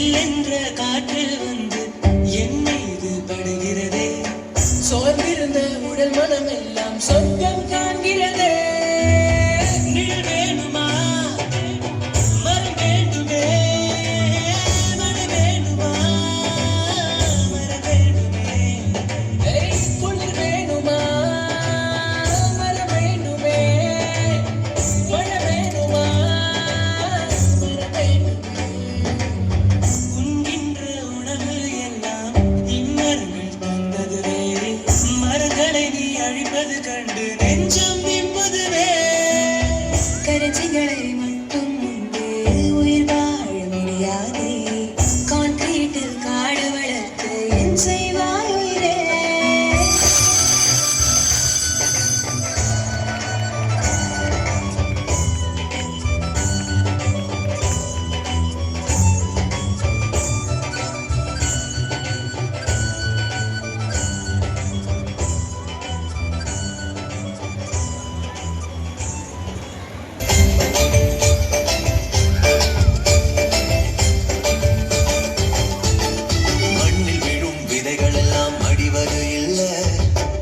சில்லென்ற காற்று வந்து என் மீது படுகிறதே. சோர்ந்திருந்த உடல் மனம் எல்லாம் சொர்க்கம் காண்கிறதே. நிழல் வேணுமா மரம் வேண்டுமே, மழை வேணுமா மரம் வேண்டுமே. குளிர் வேணுமா மரம் வேண்டுமே, மழை வேணுமா மரம் வேண்டுமே. உண்கின்ற உணவு எல்லாம் இம்மரங்கள் தந்தது வேறு. மரங்களை நீ அழிப்பது கண்டு நெஞ்சம் நிம்பதுவே. கரைச்சிகளை மட்டும் உண்டு உயிர் வாழ முடியாதே. கான்கிரீட்டில் காடு வளர்த்து என் செய்வாய் உயிரே. மண்ணில் விழும் விதைகள் எல்லாம் அடிவது இல்ல,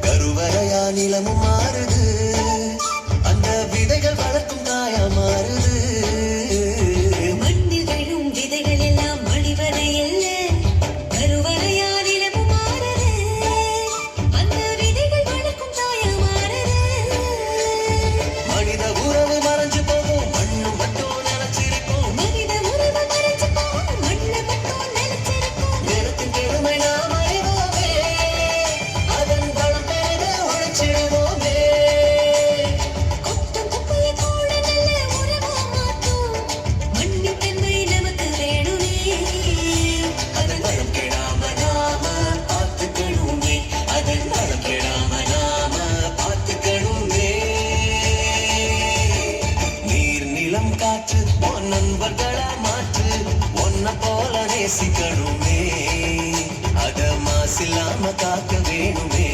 கருவறையா நிலமும் மாறுது. அந்த விதைகள் வளர்க்கும் தாயா மாறுது. மண்ணில் விழும் விதைகள் எல்லாம் அழிவது இல்ல, கருவறையா நிலமும் மாறுது. அந்த விதைகள் வளர்க்கும் தாயா மாறுது. மனித உறவு மறைஞ்சு போகும், மண்ணும் மட்டும் நினைச்சிருக்கும். மனித உறவு மறைஞ்சு போகும், மண்ணை மட்டும் நிலைச்சிருக்கும். நிலத்தின் பெருமை நாம் அறிவோமே, அதன் வளம் பெருக உழைச்சிடுவோமே. கொட்டும் குப்பையை கூட நல்ல உறவா மாற்றும். மண்ணின் தன்மை நமக்கு வேணுமே. அதன் வளம் கெடாம நாம பார்த்துக்கணுமே, அதன் வளம் கெடாம நாம பார்த்துக்கணுமே. நீர் நிலம் காற்று உன் நண்பர்களா மாற்று, உன்னை போல நேசிக்கணுமே. அத மாசில்லாம காக்க வேணுமே.